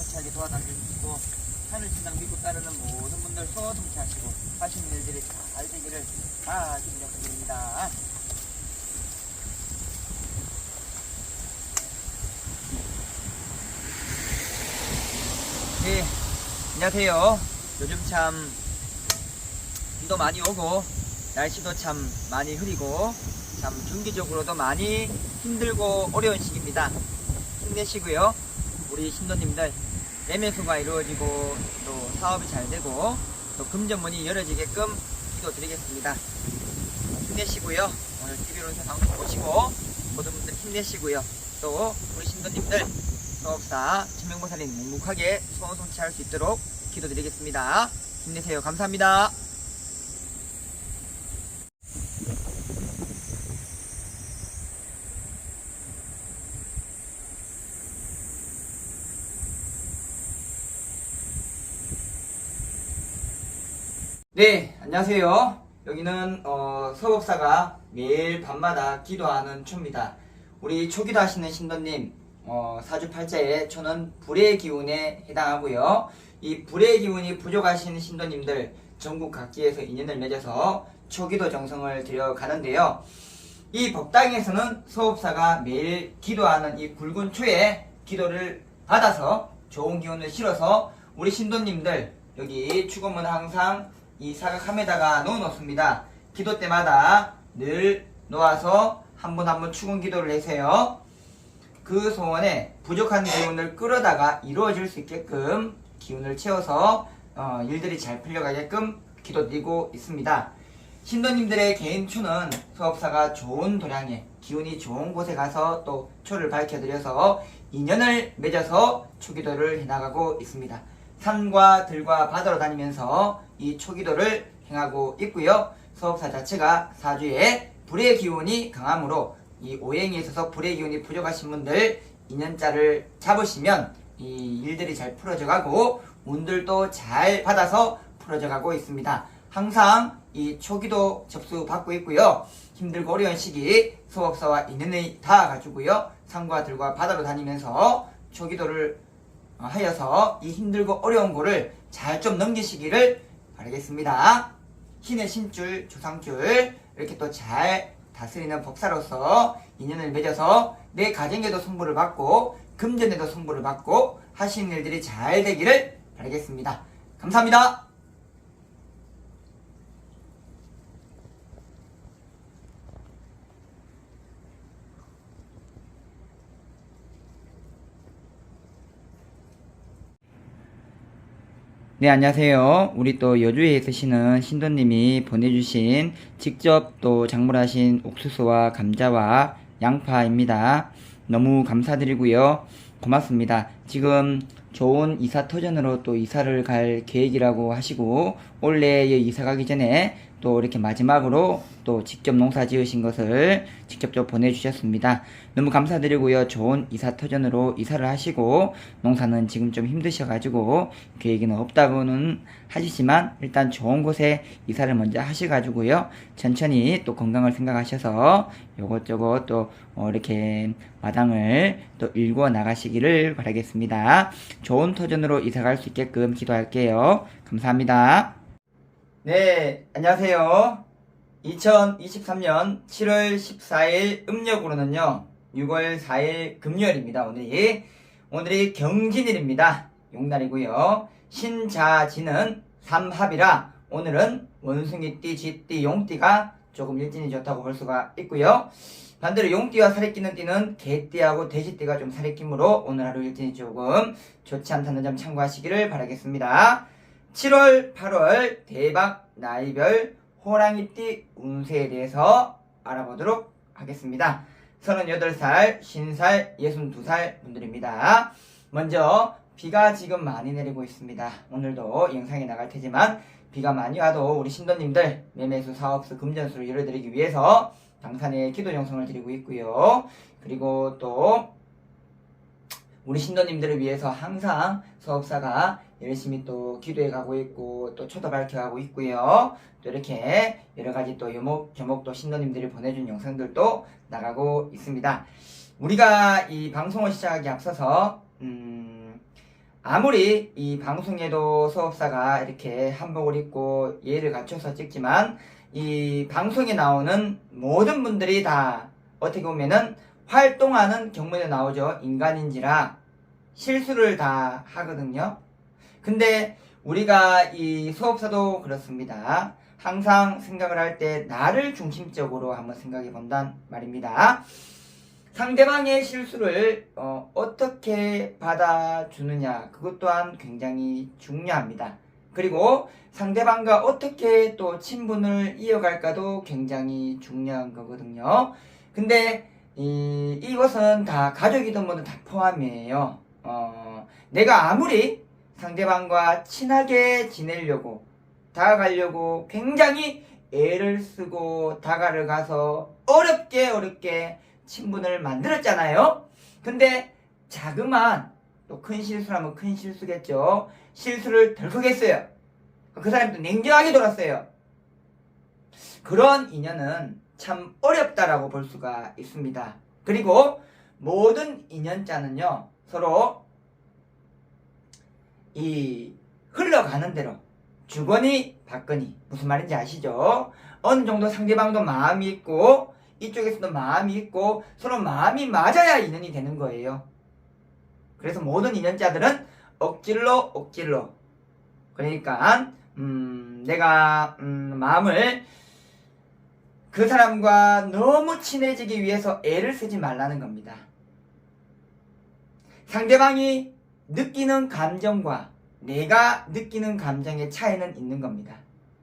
성취하게 도와주시고 하늘 신당 믿고 따르는 모든 분들 소 성취하시고 하시는 일들이 잘 되기를 다 기도 드립니다. 네, 안녕하세요. 요즘 참 비도 많이 오고 날씨도 참 많이 흐리고 참 경기적으로도 많이 힘들고 어려운 시기입니다. 힘내시고요. 우리 신도님들 매매수가 이루어지고 또 사업이 잘 되고 또 금전문이 열어지게끔 기도드리겠습니다. 힘내시고요. 오늘 TV로 방송 보시고 모든 분들 힘내시고요. 또 우리 신도님들 사업사 천명보살님 묵묵하게 소원 성취할 수 있도록 기도드리겠습니다. 힘내세요. 감사합니다. 네, 안녕하세요. 여기는 서법사가 매일 밤마다 기도하는 초입니다. 우리 초기도 하시는 신도님 사주팔자의 초는 불의 기운에 해당하고요. 이 불의 기운이 부족하신 신도님들 전국 각지에서 인연을 맺어서 초기도 정성을 들여가는데요. 이 법당에서는 서법사가 매일 기도하는 이 굵은 초에 기도를 받아서 좋은 기운을 실어서 우리 신도님들 여기 축원문 항상 이 사각함에다가 넣어 놓습니다. 기도 때마다 늘 놓아서 한 분 한 분 축원 기도를 해서요. 그 소원에 부족한 기운을 끌어다가 이루어질 수 있게끔 기운을 채워서 일들이 잘 풀려가게끔 기도드리고 있습니다. 신도님들의 개인 초는 수업사가 좋은 도량에 기운이 좋은 곳에 가서 또 초를 밝혀드려서 인연을 맺어서 초기도를 해나가고 있습니다. 산과 들과 바다로 다니면서 이 초기도를 행하고 있고요. 수업사 자체가 사주에 불의 기운이 강하므로 이 오행에 있어서 불의 기운이 부족하신 분들 인연자를 잡으시면 이 일들이 잘 풀어져 가고 운들도 잘 받아서 풀어져 가고 있습니다. 항상 이 초기도 접수 받고 있고요. 힘들고 어려운 시기 수업사와 인연이 닿아가지고요. 산과 들과 바다로 다니면서 초기도를 하여서 이 힘들고 어려운 거를 잘 좀 넘기시기를 바라겠습니다. 신의 신줄, 조상줄 이렇게 또 잘 다스리는 법사로서 인연을 맺어서 내 가정에도 성부를 받고 금전에도 성부를 받고 하시는 일들이 잘 되기를 바라겠습니다. 감사합니다. 네, 안녕하세요. 우리 또 여주에 있으시는 신도님이 보내주신 직접 또 작물하신 옥수수와 감자와 양파입니다. 너무 감사드리고요. 고맙습니다. 지금 좋은 이사 터전으로 또 이사를 갈 계획이라고 하시고 올해에 이사 가기 전에 또 이렇게 마지막으로 또 직접 농사 지으신 것을 직접 또 보내주셨습니다. 너무 감사드리고요. 좋은 이사 터전으로 이사를 하시고 농사는 지금 좀 힘드셔가지고 계획은 없다고는 하시지만 일단 좋은 곳에 이사를 먼저 하셔가지고요. 천천히 또 건강을 생각하셔서 요것저것 또 이렇게 마당을 또 일궈 나가시기를 바라겠습니다. 좋은 터전으로 이사 갈 수 있게끔 기도할게요. 감사합니다. 네, 안녕하세요. 2023년 7월 14일 음력으로는요 6월 4일 금요일입니다. 오늘이 경진일입니다. 용날이고요. 신자지는 삼합이라 오늘은 원숭이띠, 쥐띠, 용띠가 조금 일진이 좋다고 볼 수가 있고요. 반대로 용띠와 살이 끼는 띠는 개띠하고 돼지띠가 좀 살이 끼므로 오늘 하루 일진이 조금 좋지 않다는 점 참고하시기를 바라겠습니다. 7월, 8월 대박 나이별 호랑이띠 운세에 대해서 알아보도록 하겠습니다. 38살, 50살, 62살 분들입니다. 먼저 비가 지금 많이 내리고 있습니다. 오늘도 영상이 나갈 테지만 비가 많이 와도 우리 신도님들 매매수, 사업수, 금전수를 이뤄드리기 위해서 당산에 기도 정성을 드리고 있고요. 그리고 또 우리 신도님들을 위해서 항상 사업사가 열심히 또 기도해 가고 있고 또 초도 밝혀 가고 있고요. 또 이렇게 여러가지 또 요목조목 또 신도님들이 보내준 영상들도 나가고 있습니다. 우리가 이 방송을 시작하기 앞서서 아무리 이 방송에도 소속사가 이렇게 한복을 입고 예의를 갖춰서 찍지만 이 방송에 나오는 모든 분들이 다 어떻게 보면은 활동하는 경문에 나오죠. 인간인지라 실수를 다 하거든요. 근데 우리가 이 소속사도 그렇습니다. 항상 생각을 할 때 나를 중심적으로 한번 생각해 본단 말입니다. 상대방의 실수를 어떻게 받아주느냐, 그것 또한 굉장히 중요합니다. 그리고 상대방과 어떻게 또 친분을 이어갈까도 굉장히 중요한 거거든요. 근데 이것은 다 가족이든 뭐든 다 포함이에요. 내가 아무리 상대방과 친하게 지내려고 다가가려고 굉장히 애를 쓰고 다가가서 어렵게 친분을 만들었잖아요. 근데 자그마한 또 큰 실수라면 큰 실수겠죠. 실수를 덜컥 했어요. 그 사람도 냉정하게 돌았어요. 그런 인연은 참 어렵다라고 볼 수가 있습니다. 그리고 모든 인연자는요, 서로 이 흘러가는 대로 주거니 받거니, 무슨 말인지 아시죠? 어느 정도 상대방도 마음이 있고 이쪽에서도 마음이 있고 서로 마음이 맞아야 인연이 되는 거예요. 그래서 모든 인연자들은 억질로 그러니까 내가 마음을 그 사람과 너무 친해지기 위해서 애를 쓰지 말라는 겁니다. 상대방이 느끼는 감정과 내가 느끼는 감정의 차이는 있는 겁니다.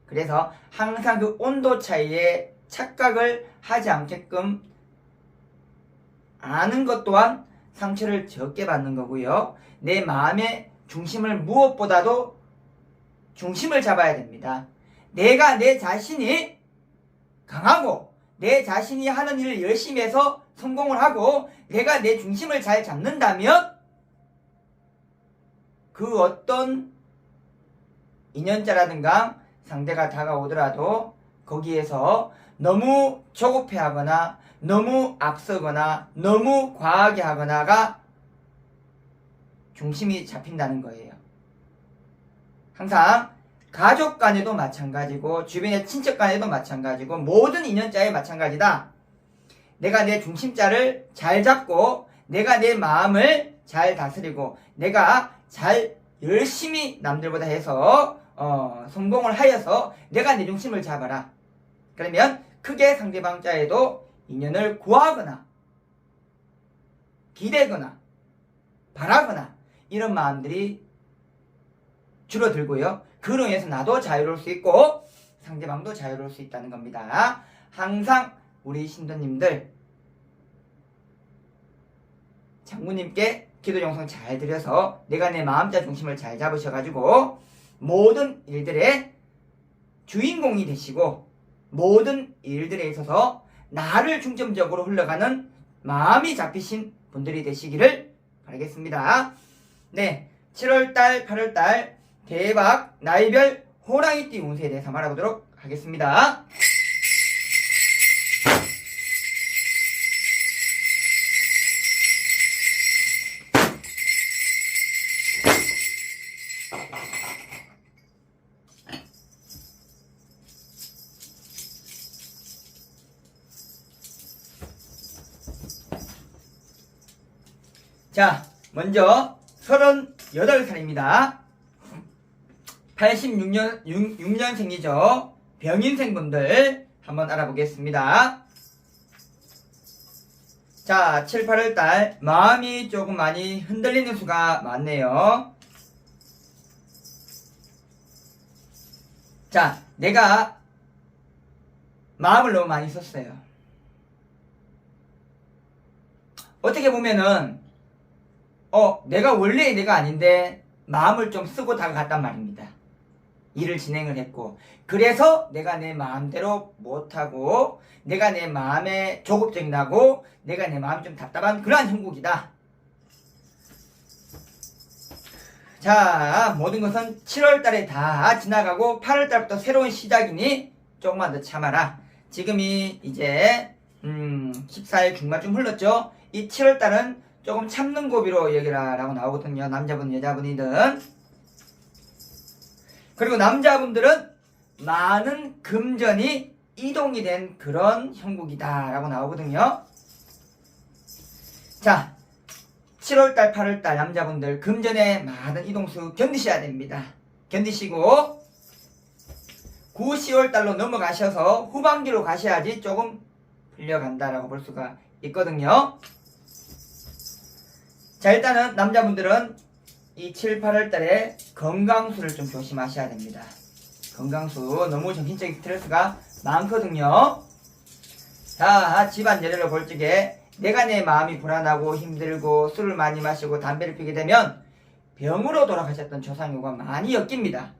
그래서 항상 그 온도 차이에 착각을 하지 않게끔 아는 것 또한 상처를 적게 받는 거고요. 내 마음의 중심을 무엇보다도 중심을 잡아야 됩니다. 내가 내 자신이 강하고 내 자신이 하는 일을 열심히 해서 성공을 하고 내가 내 중심을 잘 잡는다면 그 어떤 인연자라든가 상대가 다가오더라도 거기에서 너무 조급해하거나 너무 앞서거나 너무 과하게 하거나가 중심이 잡힌다는 거예요. 항상 가족 간에도 마찬가지고 주변의 친척 간에도 마찬가지고 모든 인연자에 마찬가지다. 내가 내 중심자를 잘 잡고 내가 내 마음을 잘 다스리고 내가 잘 열심히 남들보다 해서 성공을 하여서 내가 내 중심을 잡아라. 그러면 크게 상대방 자에도 인연을 구하거나 기대거나 바라거나 이런 마음들이 줄어들고요. 그로 인해서 나도 자유로울 수 있고 상대방도 자유로울 수 있다는 겁니다. 항상 우리 신도님들 장모님께 기도 영상 잘 드려서 내가 내 마음자 중심을 잘 잡으셔가지고 모든 일들의 주인공이 되시고 모든 일들에 있어서 나를 중점적으로 흘러가는 마음이 잡히신 분들이 되시기를 바라겠습니다. 네, 7월달, 8월달 대박 나이별 호랑이띠 운세에 대해서 말해보도록 하겠습니다. 자, 먼저 38살입니다. 86년생이죠. 병인생분들 한번 알아보겠습니다. 자, 7, 8월달 마음이 조금 많이 흔들리는 수가 많네요. 자, 내가 마음을 너무 많이 썼어요. 어떻게 보면은 내가 원래 내가 아닌데 마음을 좀 쓰고 다가갔단 말입니다. 일을 진행을 했고 그래서 내가 내 마음대로 못하고 내가 내 마음에 조급증나고 내가 내 마음이 좀 답답한 그러한 형국이다. 자, 모든 것은 7월달에 다 지나가고 8월달부터 새로운 시작이니 조금만 더 참아라. 지금이 이제 14일 중반쯤 흘렀죠. 이 7월달은 조금 참는 고비로 여기라 라고 나오거든요. 남자분 여자분이든. 그리고 남자분들은 많은 금전이 이동이 된 그런 형국이다 라고 나오거든요. 자, 7월달 8월달 남자분들 금전의 많은 이동수 견디셔야 됩니다. 견디시고 9, 10월달로 넘어가셔서 후반기로 가셔야지 조금 풀려간다라고 볼 수가 있거든요. 자, 일단은 남자분들은 이 7, 8월달에 건강수를 좀 조심하셔야 됩니다. 건강수 너무 정신적인 스트레스가 많거든요. 자, 집안일을 볼 적에 내가 내 마음이 불안하고 힘들고 술을 많이 마시고 담배를 피게 되면 병으로 돌아가셨던 조상유가 많이 엮입니다.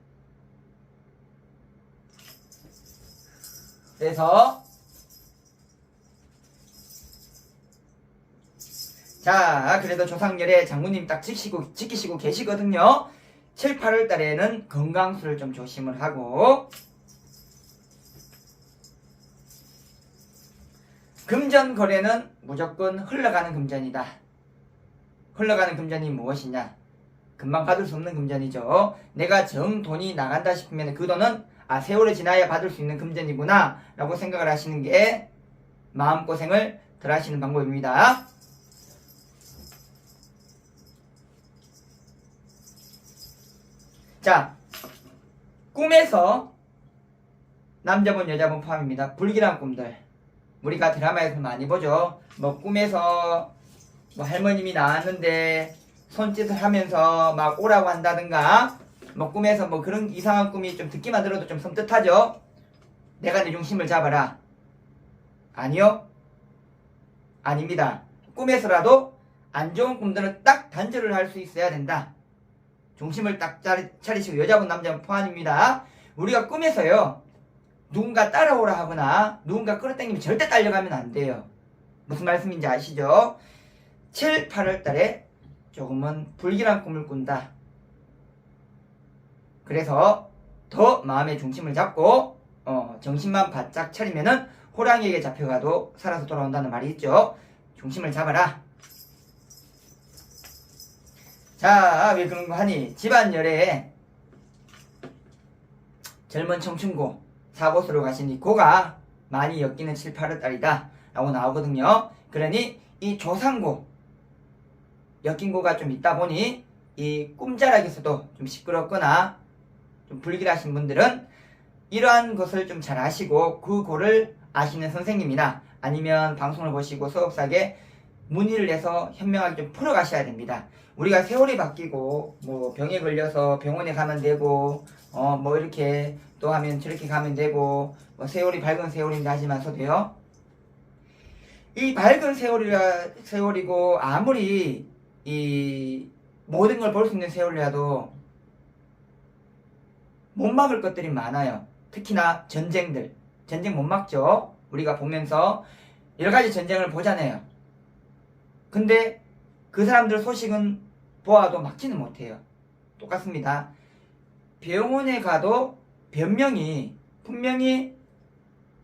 그래서 자, 그래도 조상열에 장모님 딱 지키시고 계시거든요. 7, 8월 달에는 건강수를 좀 조심을 하고 금전 거래는 무조건 흘러가는 금전이다. 흘러가는 금전이 무엇이냐? 금방 받을 수 없는 금전이죠. 내가 정 돈이 나간다 싶으면 그 돈은 세월이 지나야 받을 수 있는 금전이구나 라고 생각을 하시는 게 마음고생을 덜 하시는 방법입니다. 자, 꿈에서 남자분 여자분 포함입니다. 불길한 꿈들 우리가 드라마에서 많이 보죠. 뭐 꿈에서 뭐 할머님이 나왔는데 손짓을 하면서 막 오라고 한다든가 뭐 꿈에서 뭐 그런 이상한 꿈이 좀 듣기만 들어도 좀 섬뜩하죠. 내가 내 중심을 잡아라. 아니요, 아닙니다. 꿈에서라도 안 좋은 꿈들은 딱 단절을 할 수 있어야 된다. 중심을 딱 차리시고 여자분 남자분 포함입니다. 우리가 꿈에서요 누군가 따라오라 하거나 누군가 끌어당기면 절대 딸려가면 안 돼요. 무슨 말씀인지 아시죠? 7, 8월 달에 조금은 불길한 꿈을 꾼다. 그래서 더 마음의 중심을 잡고 정신만 바짝 차리면은 호랑이에게 잡혀가도 살아서 돌아온다는 말이 있죠. 중심을 잡아라. 자, 왜 그런 거 하니? 집안열에 젊은 청춘고 사고수로 가시니 고가 많이 엮이는 7, 8월 달이다 라고 나오거든요. 그러니 이 조상고 엮인 고가 좀 있다 보니 이 꿈자락에서도 좀 시끄럽거나 좀 불길하신 분들은 이러한 것을 좀 잘 아시고 그 고를 아시는 선생님이나 아니면 방송을 보시고 수업사에 문의를 해서 현명하게 좀 풀어가셔야 됩니다. 우리가 세월이 바뀌고 뭐 병에 걸려서 병원에 가면 되고 뭐 이렇게 또 하면 저렇게 가면 되고 뭐 세월이 밝은 세월인데 하지만서도요 이 밝은 세월이고 아무리 이 모든 걸 볼 수 있는 세월이라도 못 막을 것들이 많아요. 특히나 전쟁 못 막죠. 우리가 보면서 여러가지 전쟁을 보잖아요. 근데 그 사람들 소식은 보아도 막지는 못해요. 똑같습니다. 병원에 가도 변명이 분명히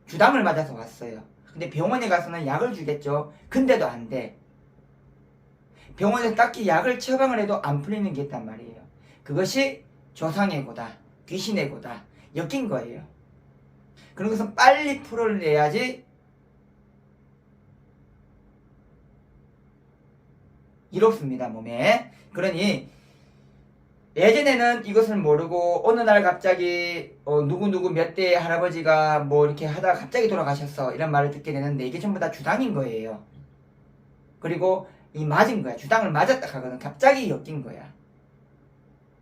주담을 맞아서 왔어요. 근데 병원에 가서는 약을 주겠죠. 근데도 안 돼. 병원에서 딱히 약을 처방을 해도 안 풀리는 게 있단 말이에요. 그것이 조상의 고다, 귀신의 고다, 엮인 거예요. 그런 것은 빨리 풀어내야지 이롭습니다, 몸에. 그러니 예전에는 이것을 모르고 어느 날 갑자기 누구 몇 대 할아버지가 뭐 이렇게 하다가 갑자기 돌아가셨어 이런 말을 듣게 되는데 이게 전부 다 주당인 거예요. 그리고 이 맞은 거야. 주당을 맞았다 하거든. 갑자기 엮인 거야.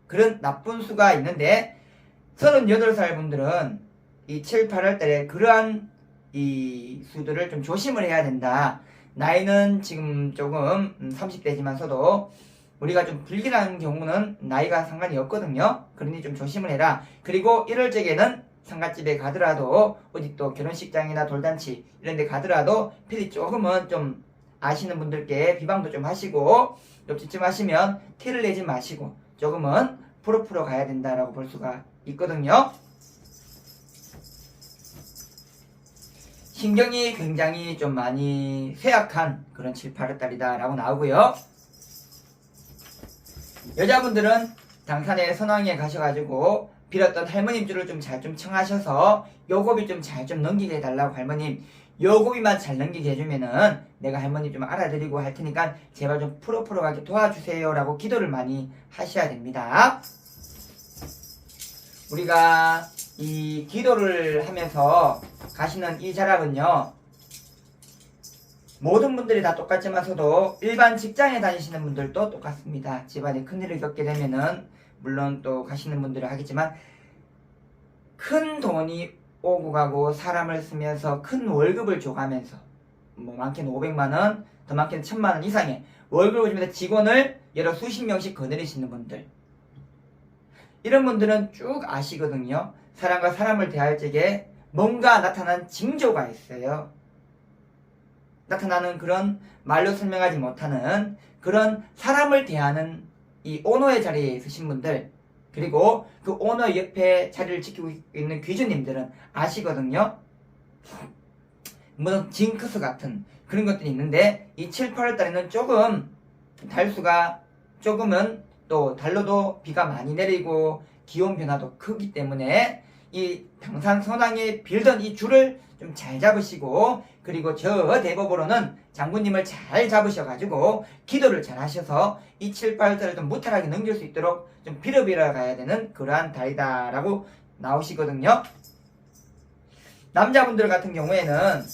그런 나쁜 수가 있는데 38살 분들은 이 7, 8월 달에 그러한 이 수들을 좀 조심을 해야 된다. 나이는 지금 조금 30대지만서도 우리가 좀 불길한 경우는 나이가 상관이 없거든요. 그러니 좀 조심을 해라. 그리고 1월 적에는 상갓집에 가더라도 어디 또 결혼식장이나 돌잔치 이런 데 가더라도 필히 조금은 좀 아시는 분들께 비방도 좀 하시고 옆집쯤 하시면 티를 내지 마시고 조금은 풀어 가야 된다라고 볼 수가 있거든요. 신경이 굉장히 좀 많이 쇠약한 그런 7, 8월달이다 라고 나오고요. 여자분들은 당산에 선왕에 가셔가지고 빌었던 할머님 줄을 좀 잘 좀 청하셔서 요고비 좀 잘 좀 넘기게 해달라고, 할머님 요고비만 잘 넘기게 해주면은 내가 할머니 좀 알아드리고 할 테니까 제발 좀 풀어가게 도와주세요 라고 기도를 많이 하셔야 됩니다. 우리가 이 기도를 하면서 가시는 이 자락은요, 모든 분들이 다 똑같지만서도 일반 직장에 다니시는 분들도 똑같습니다. 집안에 큰일을 겪게 되면은 물론 또 가시는 분들은 하겠지만 큰 돈이 오고 가고 사람을 쓰면서 큰 월급을 줘가면서 뭐 많게는 500만원, 더 많게는 1000만원 이상의 월급을 주면서 직원을 여러 수십 명씩 거느리시는 분들, 이런 분들은 쭉 아시거든요. 사람과 사람을 대할 적에 뭔가 나타난 징조가 있어요. 나타나는 그런 말로 설명하지 못하는 그런 사람을 대하는 이 오너의 자리에 있으신 분들, 그리고 그 오너 옆에 자리를 지키고 있는 귀주님들은 아시거든요. 무슨 징크스 같은 그런 것들이 있는데 이 7, 8월달에는 조금 달수가 조금은 또 달로도 비가 많이 내리고 기온 변화도 크기 때문에 이 당산 선왕에 빌던 이 줄을 좀 잘 잡으시고, 그리고 저 대법으로는 장군님을 잘 잡으셔가지고 기도를 잘 하셔서 이 7, 8월달을 좀 무탈하게 넘길 수 있도록 좀 빌어 가야 되는 그러한 달이다 라고 나오시거든요. 남자분들 같은 경우에는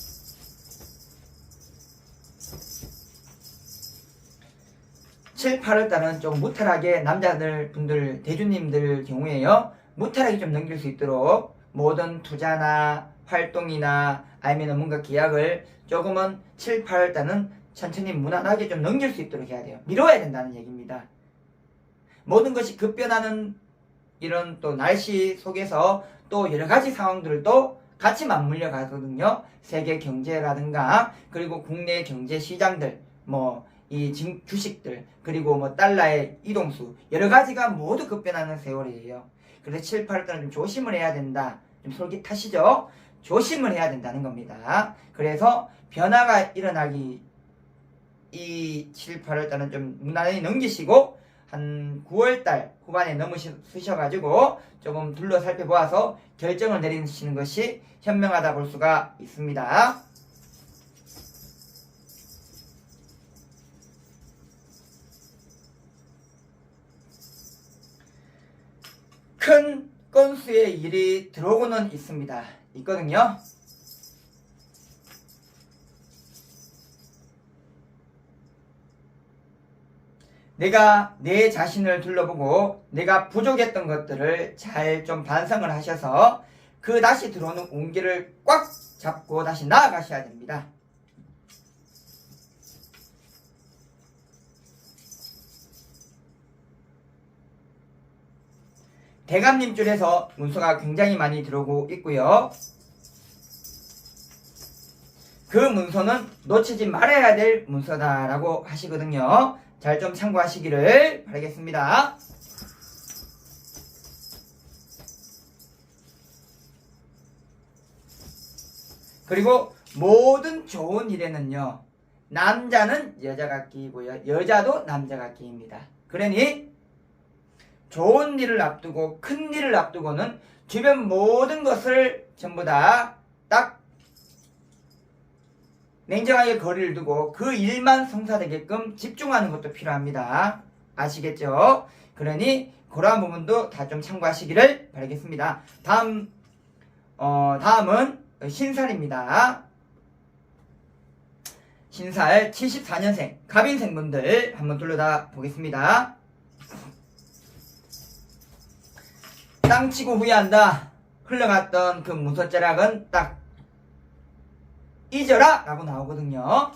칠, 8월달은 좀 무탈하게 남자들 분들 대주님들 경우에요, 무탈하게 좀 넘길 수 있도록 모든 투자나 활동이나 아니면 뭔가 계약을 조금은 7, 8월달은 천천히 무난하게 좀 넘길 수 있도록 해야 돼요. 미뤄야 된다는 얘기입니다. 모든 것이 급변하는 이런 또 날씨 속에서 또 여러 가지 상황들도 같이 맞물려 가거든요. 세계 경제라든가 그리고 국내 경제 시장들, 뭐 이 주식들, 그리고 뭐 달러의 이동수, 여러 가지가 모두 급변하는 세월이에요. 그래서 7, 8월달은 좀 조심을 해야 된다. 좀 솔깃하시죠? 조심을 해야 된다는 겁니다. 그래서 변화가 일어나기 이 7, 8월달은 좀 무난히 넘기시고 한 9월달 후반에 넘으셔가지고 조금 둘러 살펴보아서 결정을 내리시는 것이 현명하다 볼 수가 있습니다. 큰 건수의 일이 들어오고는 있거든요. 내가 내 자신을 둘러보고 내가 부족했던 것들을 잘 좀 반성을 하셔서 그 다시 들어오는 온기를 꽉 잡고 다시 나아가셔야 됩니다. 대감님 줄에서 문서가 굉장히 많이 들어오고 있고요. 그 문서는 놓치지 말아야 될 문서다라고 하시거든요. 잘 좀 참고하시기를 바라겠습니다. 그리고 모든 좋은 일에는요, 남자는 여자가 끼고요, 여자도 남자가 끼입니다. 그러니 좋은 일을 앞두고 큰 일을 앞두고는 주변 모든 것을 전부 다 딱 냉정하게 거리를 두고 그 일만 성사되게끔 집중하는 것도 필요합니다. 아시겠죠? 그러니 그러한 부분도 다 좀 참고하시기를 바라겠습니다. 다음은 신살입니다. 신살 74년생 갑인생분들 한번 둘러다 보겠습니다. 땅치고 후회한다. 흘러갔던 그 문서자락은 딱 잊어라 라고 나오거든요.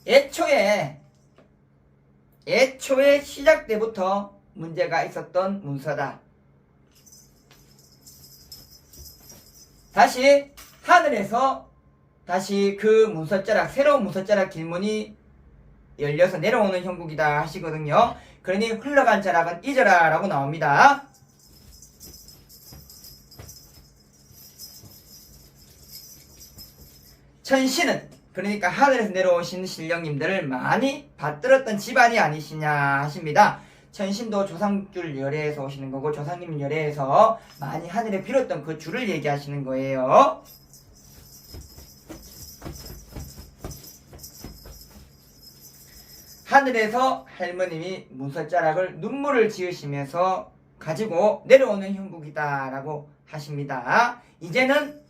애초에 시작 때부터 문제가 있었던 문서다. 다시 하늘에서 다시 그 문서자락, 새로운 문서자락 길문이 열려서 내려오는 형국이다 하시거든요. 그러니 흘러간 자락은 잊어라 라고 나옵니다. 천신은 그러니까 하늘에서 내려오신 신령님들을 많이 받들었던 집안이 아니시냐 하십니다. 천신도 조상줄 열애에서 오시는 거고 조상님 열애에서 많이 하늘에 빌었던 그 줄을 얘기하시는 거예요. 하늘에서 할머님이 문서자락을 눈물을 지으시면서 가지고 내려오는 형국이다 라고 하십니다. 이제는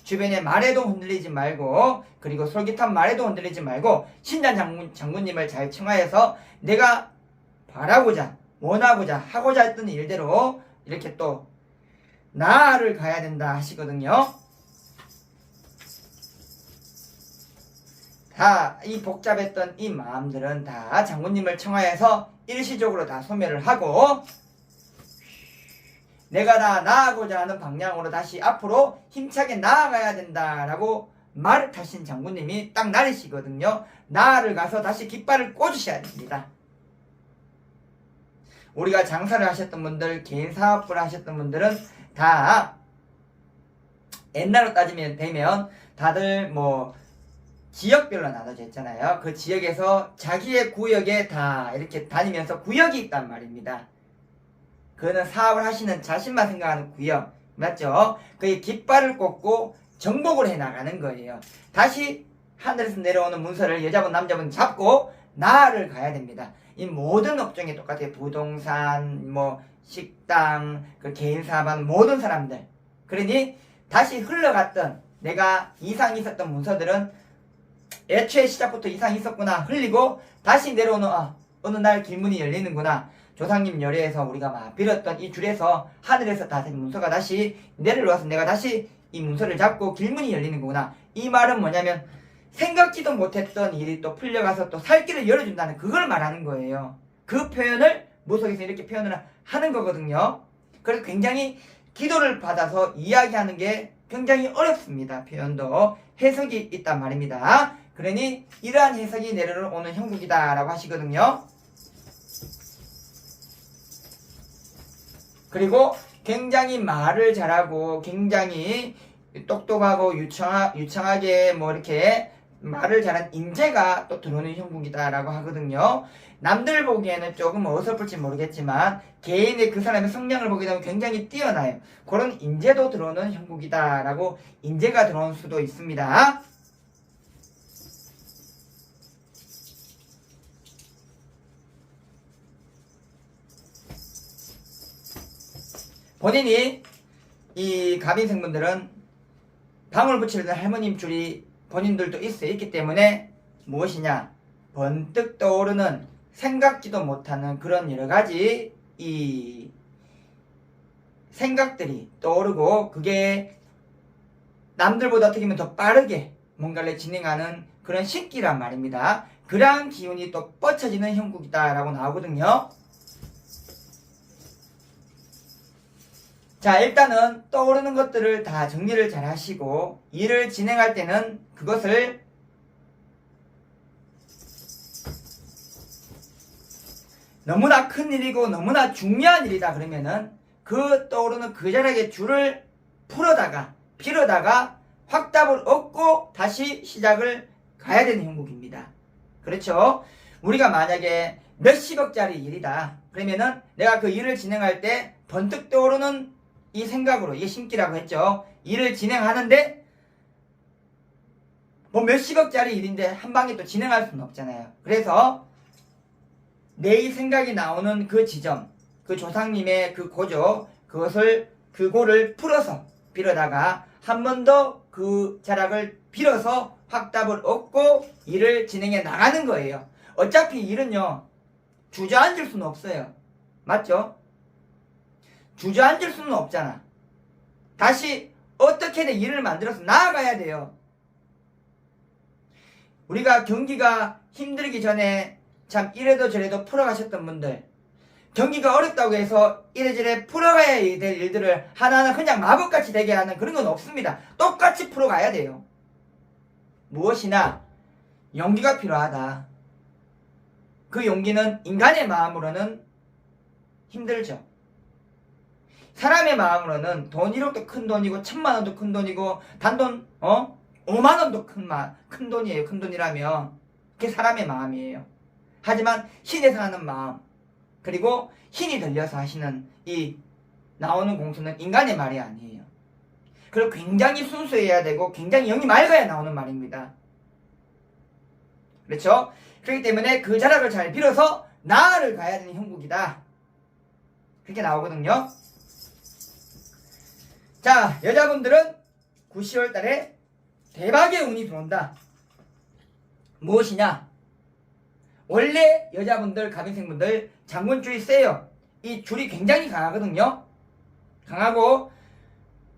주변에 말에도 흔들리지 말고 그리고 솔깃한 말에도 흔들리지 말고 신단 장군님을 잘 청하여서 내가 바라고자 원하고자 하고자 했던 일대로 이렇게 또 나아를 가야 된다 하시거든요. 다 이 복잡했던 이 마음들은 다 장군님을 청하여서 일시적으로 다 소멸을 하고 내가 다 나아가고자 하는 방향으로 다시 앞으로 힘차게 나아가야 된다라고 말을 타신 장군님이 딱 날리시거든요. 나아를 가서 다시 깃발을 꽂으셔야 됩니다. 우리가 장사를 하셨던 분들, 개인 사업을 하셨던 분들은 다 옛날로 따지면 되면 다들 뭐 지역별로 나눠져 있잖아요. 그 지역에서 자기의 구역에 다 이렇게 다니면서 구역이 있단 말입니다. 그거는 사업을 하시는 자신만 생각하는 구역 맞죠? 그게 깃발을 꽂고 정복을 해나가는 거예요. 다시 하늘에서 내려오는 문서를 여자분 남자분 잡고 나아를 가야 됩니다. 이 모든 업종이 똑같아요. 부동산, 뭐 식당, 그 개인 사업하는 모든 사람들. 그러니 다시 흘러갔던 내가 이상이 있었던 문서들은 애초에 시작부터 이상이 있었구나 흘리고 다시 내려오는 어느 날 길문이 열리는구나. 조상님 열애에서 우리가 막 빌었던 이 줄에서 하늘에서 다 문서가 다시 내려와서 내가 다시 이 문서를 잡고 길문이 열리는 거구나. 이 말은 뭐냐면 생각지도 못했던 일이 또 풀려가서 또 살 길을 열어준다는 그걸 말하는 거예요. 그 표현을 무속에서 이렇게 표현을 하는 거거든요. 그래서 굉장히 기도를 받아서 이야기하는 게 굉장히 어렵습니다. 표현도 해석이 있단 말입니다. 그러니 이러한 해석이 내려오는 형국이다 라고 하시거든요. 그리고 굉장히 말을 잘하고 굉장히 똑똑하고 유창하게 뭐 이렇게 말을 잘한 인재가 또 들어오는 형국이다 라고 하거든요. 남들 보기에는 조금 어설플지 모르겠지만 개인의 그 사람의 성량을 보게 되면 굉장히 뛰어나요. 그런 인재도 들어오는 형국이다 라고 인재가 들어올 수도 있습니다. 본인이 이 갑인생분들은 방울 붙이는 할머님 줄이 본인들도 있기 때문에 무엇이냐 번뜩 떠오르는 생각지도 못하는 그런 여러가지 이 생각들이 떠오르고 그게 남들보다 어떻게 보면 더 빠르게 뭔가를 진행하는 그런 신기란 말입니다. 그러한 기운이 또 뻗쳐지는 형국이다 라고 나오거든요. 자, 일단은 떠오르는 것들을 다 정리를 잘 하시고 일을 진행할 때는 그것을 너무나 큰 일이고 너무나 중요한 일이다 그러면은 그 떠오르는 그 자락의 줄을 빌어다가 확답을 얻고 다시 시작을 가야 되는 형국입니다. 그렇죠? 우리가 만약에 몇십억짜리 일이다 그러면은 내가 그 일을 진행할 때 번뜩 떠오르는 이 생각으로 이게 심기라고 했죠. 일을 진행하는데 뭐 몇십억짜리 일인데 한 방에 또 진행할 수는 없잖아요. 그래서 내 이 생각이 나오는 그 지점, 그 조상님의 그 고조, 그거를 풀어서 빌어다가 한 번 더 그 자락을 빌어서 확답을 얻고 일을 진행해 나가는 거예요. 어차피 일은요 주저앉을 수는 없어요. 맞죠? 주저앉을 수는 없잖아. 다시 어떻게든 일을 만들어서 나아가야 돼요. 우리가 경기가 힘들기 전에 참 이래도 저래도 풀어가셨던 분들, 경기가 어렵다고 해서 이래저래 풀어가야 될 일들을 하나하나 그냥 마법같이 되게 하는 그런 건 없습니다. 똑같이 풀어가야 돼요. 무엇이나 용기가 필요하다. 그 용기는 인간의 마음으로는 힘들죠. 사람의 마음으로는 돈 1억도 큰 돈이고 1000만 원도 큰 돈이고 단돈 5만 원도 큰 돈이에요. 큰 돈이라면. 그게 사람의 마음이에요. 하지만 신에서 하는 마음, 그리고 힘이 들려서 하시는 이 나오는 공수는 인간의 말이 아니에요. 그리고 굉장히 순수해야 되고 굉장히 영이 맑아야 나오는 말입니다. 그렇죠? 그렇기 때문에 그 자락을 잘 빌어서 나아를 가야 되는 형국이다. 그렇게 나오거든요. 자, 여자분들은 9, 10월 달에 대박의 운이 들어온다. 무엇이냐? 원래 여자분들, 가빈생분들 장군줄이 세요. 이 줄이 굉장히 강하거든요. 강하고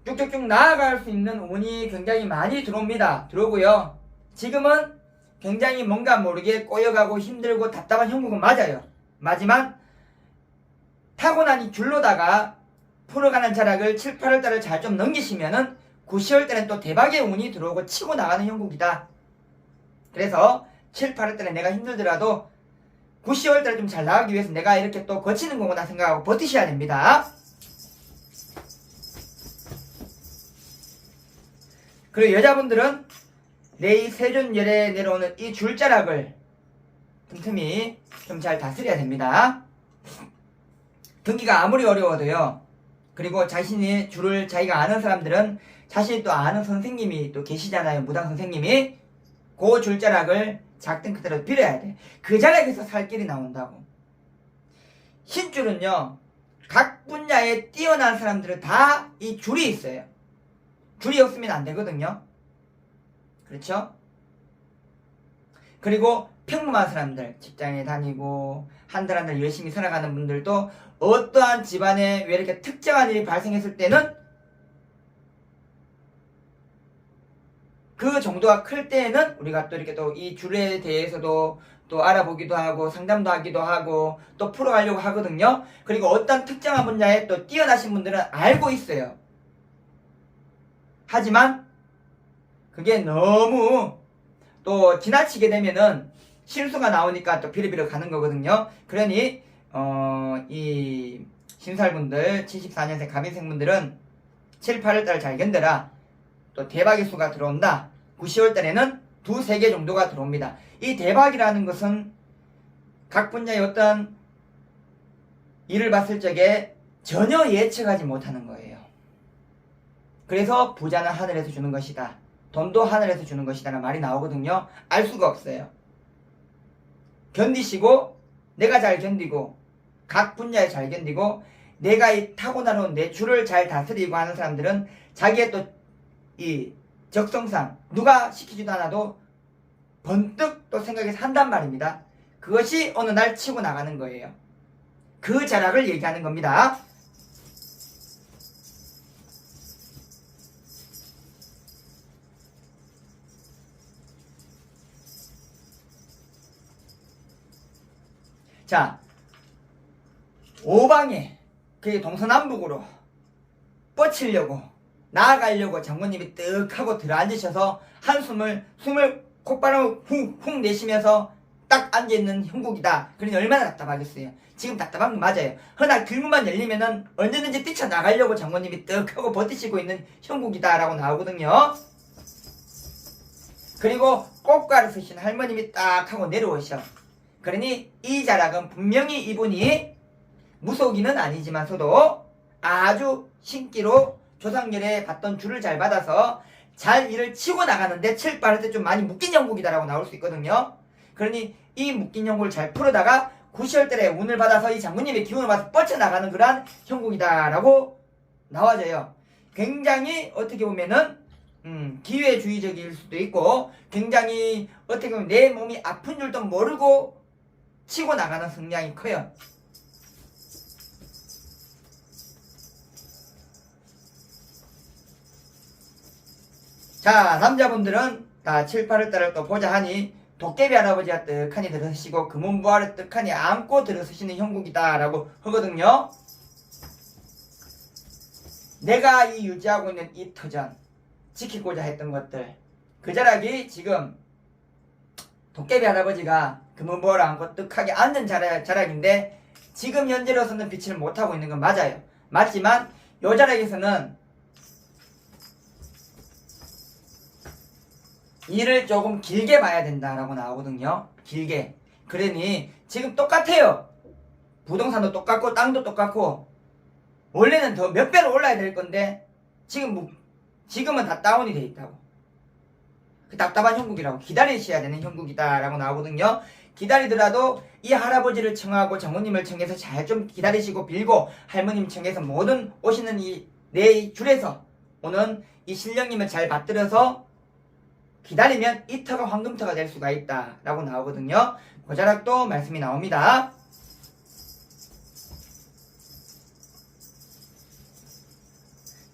쭉쭉쭉 나아갈 수 있는 운이 굉장히 많이 들어옵니다. 들어오고요. 지금은 굉장히 뭔가 모르게 꼬여가고 힘들고 답답한 형국은 맞아요. 맞지만 타고난 이 줄로다가 풀어가는 자락을 7, 8월 달을 잘 좀 넘기시면은 9, 10월 달엔 또 대박의 운이 들어오고 치고 나가는 형국이다. 그래서 7, 8월 달에 내가 힘들더라도 9, 10월 달에 좀 잘 나가기 위해서 내가 이렇게 또 거치는 거구나 생각하고 버티셔야 됩니다. 그리고 여자분들은 내이 세존열에 내려오는 이 줄자락을 틈틈이 좀 잘 다스려야 됩니다. 등기가 아무리 어려워도요. 그리고 자신이 줄을 자기가 아는 사람들은 자신이 또 아는 선생님이 또 계시잖아요. 무당 선생님이. 그 줄자락을 작든 그대로 빌어야 돼. 그 자락에서 살 길이 나온다고. 신줄은요. 각 분야에 뛰어난 사람들은 다 이 줄이 있어요. 줄이 없으면 안 되거든요. 그렇죠? 그리고 평범한 사람들, 직장에 다니고 한 달 한 달 열심히 살아가는 분들도 어떠한 집안에 왜 이렇게 특정한 일이 발생했을 때는 그 정도가 클 때에는 우리가 또 이렇게 또 이 줄에 대해서도 또 알아보기도 하고 상담도 하기도 하고 또 풀어가려고 하거든요. 그리고 어떤 특정한 분야에 또 뛰어나신 분들은 알고 있어요. 하지만 그게 너무 또 지나치게 되면은 실수가 나오니까 또 비례비례 가는 거거든요. 그러니 이 신살분들 74년생 가빈생분들은 7, 8월달 잘 견뎌라. 또 대박의 수가 들어온다. 9, 10월달에는 2, 3개 정도가 들어옵니다. 이 대박이라는 것은 각 분야의 어떤 일을 봤을 적에 전혀 예측하지 못하는 거예요. 그래서 부자는 하늘에서 주는 것이다. 돈도 하늘에서 주는 것이다 라는 말이 나오거든요. 알 수가 없어요. 견디시고 내가 잘 견디고 각 분야에 잘 견디고 내가 이 타고나는 내 줄을 잘 다스리고 하는 사람들은 자기의 또 이 적성상 누가 시키지도 않아도 번뜩 또 생각해서 한단 말입니다. 그것이 어느 날 치고 나가는 거예요. 그 자락을 얘기하는 겁니다. 자, 오방에 그게 동서남북으로 뻗치려고 나아가려고 장군님이 떡 하고 들어앉으셔서 숨을 콧바람을 훅훅 내쉬면서 딱 앉아있는 형국이다. 그러니 얼마나 답답하겠어요. 지금 답답한 건 맞아요. 그러나 길문만 열리면은 언제든지 뛰쳐나가려고 장군님이 떡 하고 버티시고 있는 형국이다 라고 나오거든요. 그리고 꽃가루 쓰신 할머님이 딱 하고 내려오셔. 그러니 이 자락은 분명히 이분이 무속인은 아니지만서도 아주 신기로 조상열에 받던 줄을 잘 받아서 잘 일을 치고 나가는데 7, 8할 때 좀 많이 묶인 형국이다라고 나올 수 있거든요. 그러니 이 묶인 형국을 잘 풀어다가 9, 10월 달에 운을 받아서 이 장군님의 기운을 받아서 뻗쳐나가는 그러한 형국이다라고 나와져요. 굉장히 어떻게 보면은 기회주의적일 수도 있고 굉장히 어떻게 보면 내 몸이 아픈 줄도 모르고 치고 나가는 성향이 커요. 자, 남자분들은 다 7, 8월 달을 또 보자 하니 도깨비 할아버지가 떡하니 들어서시고 금은부화를 떡하니 안고 들어서시는 형국이다 라고 하거든요. 내가 이 유지하고 있는 이 터전 지키고자 했던 것들 그 자락이 지금 도깨비 할아버지가 금은부화를 안고 떡하게 앉은 자락인데 지금 현재로서는 빛을 못하고 있는 건 맞아요. 맞지만 요 자락에서는 일을 조금 길게 봐야 된다라고 나오거든요. 길게. 그러니 지금 똑같아요. 부동산도 똑같고 땅도 똑같고 원래는 더 몇 배로 올라야 될 건데 지금은 다 다운이 돼 있다고. 그 답답한 형국이라고. 기다리셔야 되는 형국이다라고 나오거든요. 기다리더라도 이 할아버지를 청하고 장모님을 청해서 잘 좀 기다리시고 빌고 할머님 청해서 모든 오시는 이 내 줄에서 오는 이 신령님을 잘 받들어서 기다리면 이 터가 황금터가 될 수가 있다라고 나오거든요. 고자락도 말씀이 나옵니다.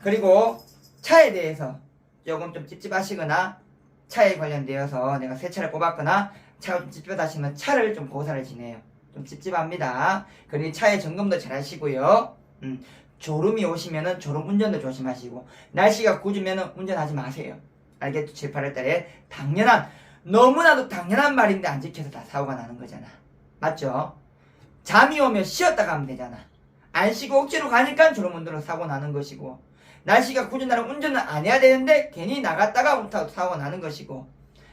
그리고 차에 대해서 조금 좀 찝찝하시거나 차에 관련되어서 내가 새 차를 뽑았거나 차가 좀 찝찝하시면 차를 좀 고사를 지내요. 좀 찝찝합니다. 그러니 차에 점검도 잘 하시고요. 졸음이 오시면은 졸음 운전도 조심하시고 날씨가 궂으면은 운전하지 마세요. 알겠죠? 7, 8월 달에 당연한 너무나도 당연한 말인데 안 지켜서 다 사고가 나는 거잖아. 맞죠? 잠이 오면 쉬었다 가면 되잖아. 안 쉬고 억지로 가니까 졸음 운전으로 사고 나는 것이고 날씨가 궂은 날은 운전을 안 해야 되는데 괜히 나갔다가 사고가 나는 것이고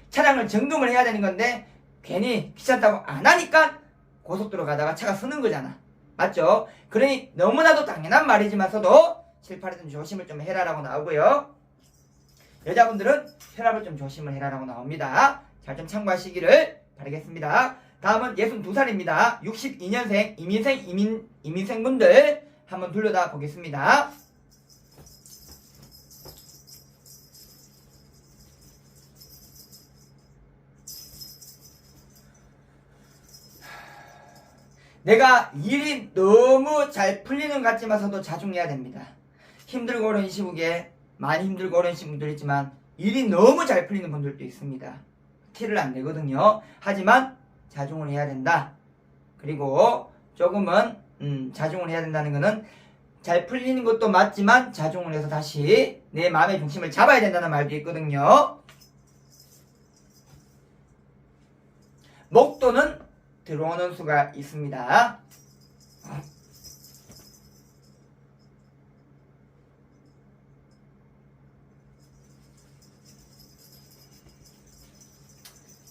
차량을 점검을 해야 되는 건데 괜히 귀찮다고 안 하니까 고속도로 가다가 차가 쓰는 거잖아. 맞죠? 그러니 너무나도 당연한 말이지만서도 7, 8월 조심을 좀 해라라고 나오고요. 여자분들은 혈압을 좀 조심을 해라라고 나옵니다. 잘 좀 참고하시기를 바라겠습니다. 다음은 62살입니다. 62년생 이민생분들 한번 돌려다 보겠습니다. 내가 일이 너무 잘 풀리는 것 같지만서도 자중해야 됩니다. 힘들고 어려운 시국에 많이 힘들고 어려운 분들 있지만 일이 너무 잘 풀리는 분들도 있습니다. 티를 안 내거든요. 하지만 자중을 해야 된다. 그리고 조금은 자중을 해야 된다는 거는 잘 풀리는 것도 맞지만 자중을 해서 다시 내 마음의 중심을 잡아야 된다는 말도 있거든요. 목돈은 들어오는 수가 있습니다.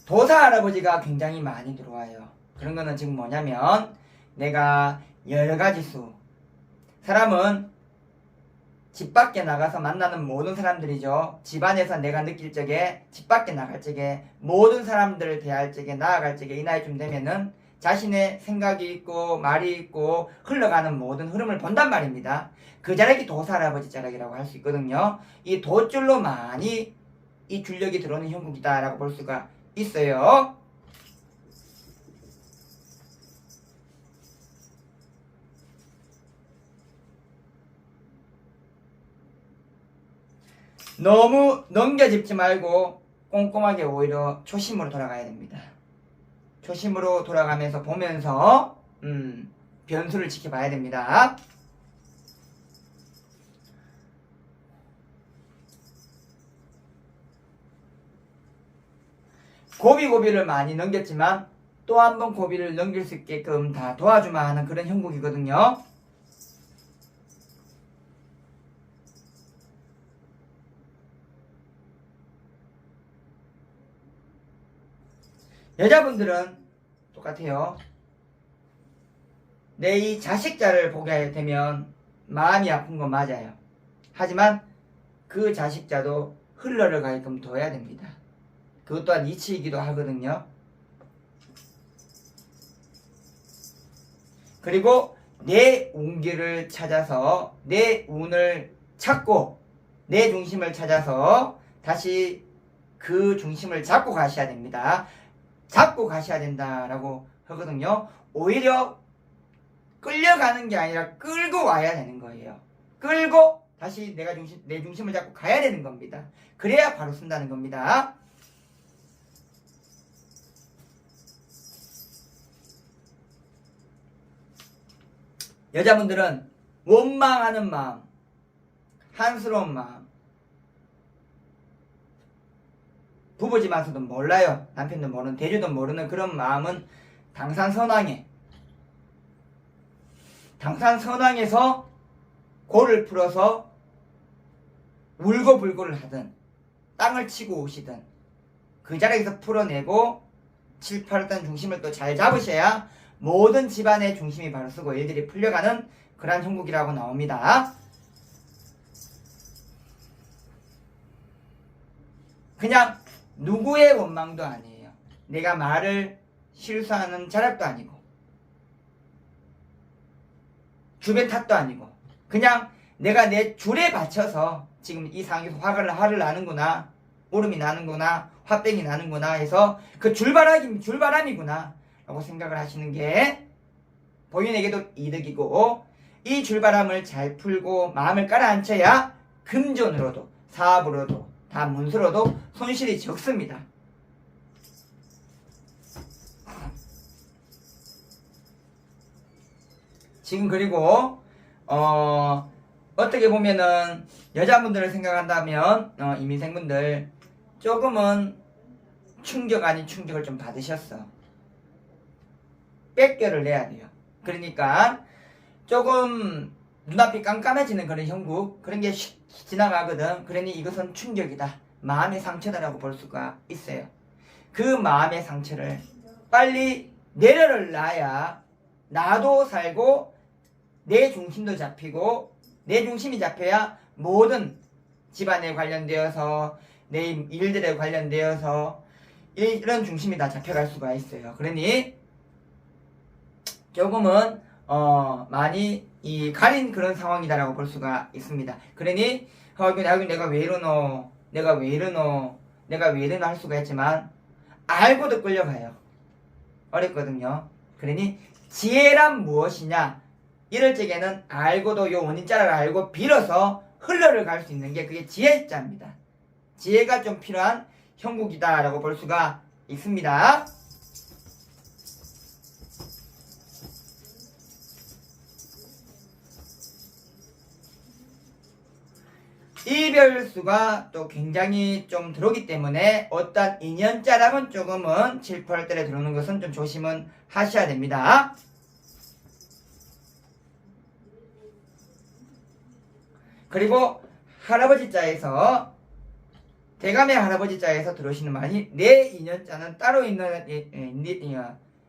도사 할아버지가 굉장히 많이 들어와요. 그런 거는 지금 뭐냐면 내가 여러가지 수 사람은 집 밖에 나가서 만나는 모든 사람들이죠. 집안에서 내가 느낄 적에 집 밖에 나갈 적에 모든 사람들을 대할 적에 나아갈 적에 이 나이쯤 되면은 자신의 생각이 있고 말이 있고 흘러가는 모든 흐름을 본단 말입니다. 그 자락이 도사 할아버지 자락이라고 할 수 있거든요. 이 돛줄로 많이 이 줄력이 들어오는 형국이다라고 볼 수가 있어요. 너무 넘겨짚지 말고 꼼꼼하게 오히려 초심으로 돌아가야 됩니다. 초심으로 돌아가면서 보면서 변수를 지켜봐야 됩니다. 고비고비를 많이 넘겼지만 또 한 번 고비를 넘길 수 있게끔 다 도와주마 하는 그런 형국이거든요. 여자분들은 똑같아요. 내 이 자식자를 보게 되면 마음이 아픈 건 맞아요. 하지만 그 자식자도 흘러가게끔 둬야 됩니다. 그것 또한 이치이기도 하거든요. 그리고 내 운기를 찾아서 내 운을 찾고 내 중심을 찾아서 다시 그 중심을 잡고 가셔야 됩니다. 잡고 가셔야 된다라고 하거든요. 오히려 끌려가는 게 아니라 끌고 와야 되는 거예요. 끌고 다시 내 중심을 잡고 가야 되는 겁니다. 그래야 바로 쓴다는 겁니다. 여자분들은 원망하는 마음, 한스러운 마음, 부부지만서도 몰라요. 남편도 모르는, 대주도 모르는 그런 마음은 당산선왕에서 골을 풀어서 울고불고를 하든 땅을 치고 오시든 그 자리에서 풀어내고 7, 8월달 중심을 또 잘 잡으셔야 모든 집안의 중심이 바로 서고 일들이 풀려가는 그러한 형국이라고 나옵니다. 그냥 누구의 원망도 아니에요. 내가 말을 실수하는 자락도 아니고 주변 탓도 아니고 그냥 내가 내 줄에 받쳐서 지금 이 상황에서 화를 나는구나, 울음이 나는구나, 화병이 나는구나 해서 그 줄바람이구나 라고 생각을 하시는 게 본인에게도 이득이고, 이 줄바람을 잘 풀고 마음을 깔아앉혀야 금전으로도 사업으로도 다 문서로도 손실이 적습니다. 지금 그리고 어떻게 보면은 여자분들을 생각한다면 이민생분들 조금은 충격 아닌 충격을 좀 받으셨어. 뺏겨를 내야 돼요. 그러니까 조금 눈앞이 깜깜해지는 그런 형국, 그런 게 지나가거든. 그러니 이것은 충격이다, 마음의 상처다라고 볼 수가 있어요. 그 마음의 상처를 빨리 내려를 놔야 나도 살고 내 중심도 잡히고, 내 중심이 잡혀야 모든 집안에 관련되어서 내 일들에 관련되어서 이런 중심이 다 잡혀갈 수가 있어요. 그러니 조금은 많이 가린 그런 상황이다라고 볼 수가 있습니다. 그러니 내가 왜 이러노, 내가 왜 이러노 할 수가 있지만 알고도 끌려가요. 어렵거든요. 그러니 지혜란 무엇이냐, 이럴 적에는 알고도 요 원인자를 알고 빌어서 흘러를 갈 수 있는 게 그게 지혜자입니다. 지혜가 좀 필요한 형국이다라고 볼 수가 있습니다. 이별수가 또 굉장히 좀 들어오기 때문에 어떤 인연자랑은 조금은 7, 8월달에 들어오는 것은 좀 조심은 하셔야 됩니다. 그리고 할아버지 자에서, 대감의 할아버지 자에서 들어오시는 말이 내 인연자는 따로 있는,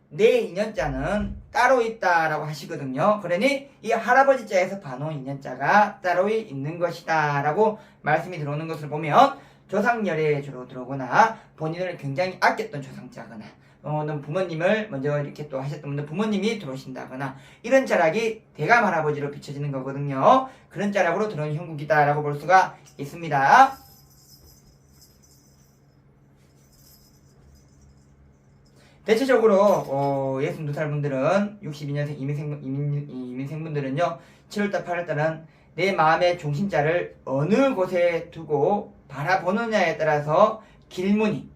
내 인연자는 따로 있다라고 하시거든요. 그러니 이 할아버지 자에서 반호 인연자가 따로 있는 것이다 라고 말씀이 들어오는 것을 보면 조상열에 주로 들어오거나 본인을 굉장히 아꼈던 조상자거나 부모님을 먼저 이렇게 또 하셨던 분들 부모님이 들어오신다거나 이런 자락이 대감 할아버지로 비춰지는 거거든요. 그런 자락으로 들어온 형국이다 라고 볼 수가 있습니다. 대체적으로 62살 분들은 62년생 이민생분들은요 7월달 8월달은 내 마음의 중심자를 어느 곳에 두고 바라보느냐에 따라서 길문이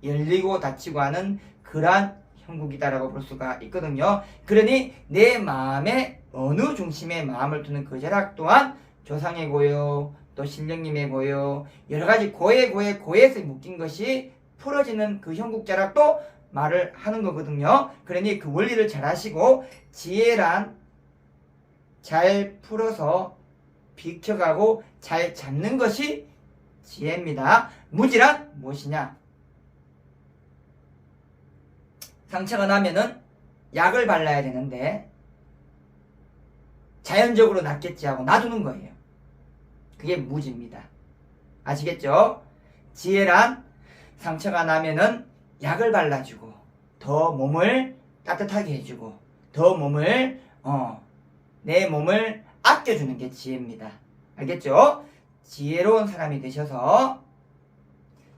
열리고 닫히고 하는 그러한 형국이다라고 볼 수가 있거든요. 그러니 내 마음의 어느 중심에 마음을 두는 그 자락 또한 조상의 고요, 또 신령님의 고요, 여러가지 고에서 묶인 것이 풀어지는 그 형국자락도 말을 하는 거거든요. 그러니 그 원리를 잘 아시고 지혜란 잘 풀어서 비켜가고 잘 잡는 것이 지혜입니다. 무지란 무엇이냐? 상처가 나면은 약을 발라야 되는데 자연적으로 낫겠지 하고 놔두는 거예요. 그게 무지입니다. 아시겠죠? 지혜란 상처가 나면은 약을 발라주고 더 몸을 따뜻하게 해주고 더 몸을 내 몸을 아껴주는 게 지혜입니다. 알겠죠? 지혜로운 사람이 되셔서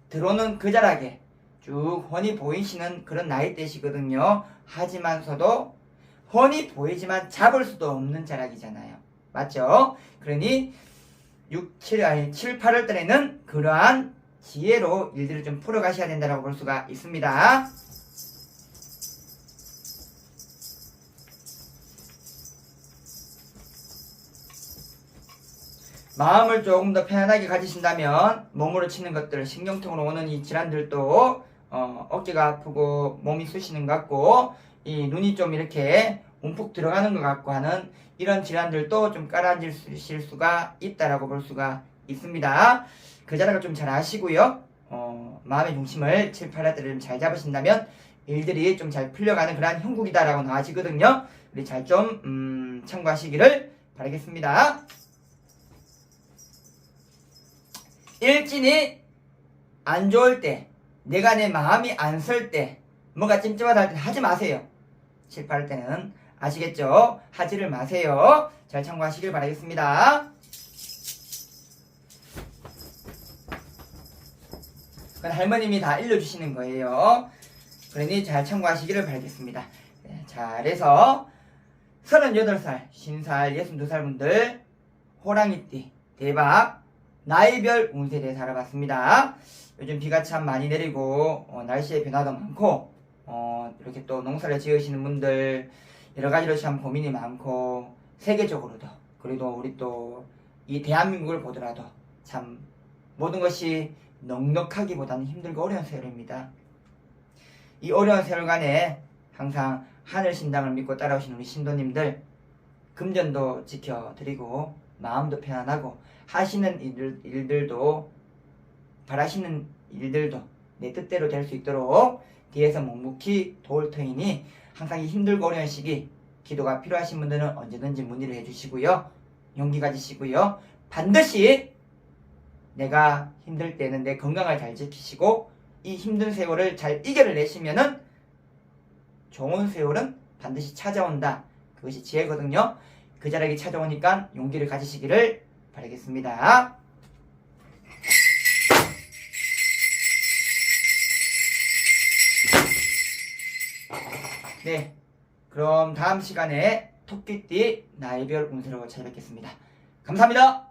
들어오는 그 자락에 쭉 훤히 보이시는 그런 나이대시거든요. 하지만서도 훤히 보이지만 잡을 수도 없는 자락이잖아요. 맞죠? 그러니 7, 8월 달에는 그러한 지혜로 일들을 좀 풀어가셔야 된다고 볼 수가 있습니다. 마음을 조금 더 편안하게 가지신다면 몸으로 치는 것들, 신경통으로 오는 이 질환들도 어깨가 아프고 몸이 쑤시는 것 같고 이 눈이 좀 이렇게 움푹 들어가는 것 같고 하는 이런 질환들도 좀 깔아앉을 수가 있다라고 볼 수가 있습니다. 그 자락을 좀 잘 아시고요. 마음의 중심을 7, 8월달을 잘 잡으신다면 일들이 좀 잘 풀려가는 그런 형국이다라고 나와지거든요. 우리 잘 좀 참고하시기를 바라겠습니다. 일진이 안 좋을 때, 내가 내 마음이 안 설 때, 뭔가 찜찜하다 할 때 하지 마세요. 7, 8월 때는 아시겠죠? 하지를 마세요. 잘 참고하시길 바라겠습니다. 그건 할머님이 다 일러주시는 거예요. 그러니 잘 참고하시기를 바라겠습니다. 네, 자, 그래서 38살, 50살, 62살 분들 호랑이띠 대박 나이별 운세에 대해서 알아봤습니다. 요즘 비가 참 많이 내리고 날씨의 변화도 많고 이렇게 또 농사를 지으시는 분들 여러 가지로 참 고민이 많고 세계적으로도 그리고 우리 또 이 대한민국을 보더라도 참 모든 것이 넉넉하기보다는 힘들고 어려운 세월입니다. 이 어려운 세월간에 항상 하늘 신당을 믿고 따라오신 우리 신도님들 금전도 지켜드리고 마음도 편안하고 하시는 일들도 바라시는 일들도 내 뜻대로 될 수 있도록 뒤에서 묵묵히 도울 터이니 항상 이 힘들고 어려운 시기 기도가 필요하신 분들은 언제든지 문의를 해주시고요. 용기 가지시고요. 반드시 내가 힘들 때는 내 건강을 잘 지키시고 이 힘든 세월을 잘 이겨내시면은 좋은 세월은 반드시 찾아온다. 그것이 지혜거든요. 그 자리에 찾아오니까 용기를 가지시기를 바라겠습니다. 네, 그럼 다음 시간에 토끼띠 나이별 운세로 찾아뵙겠습니다. 감사합니다.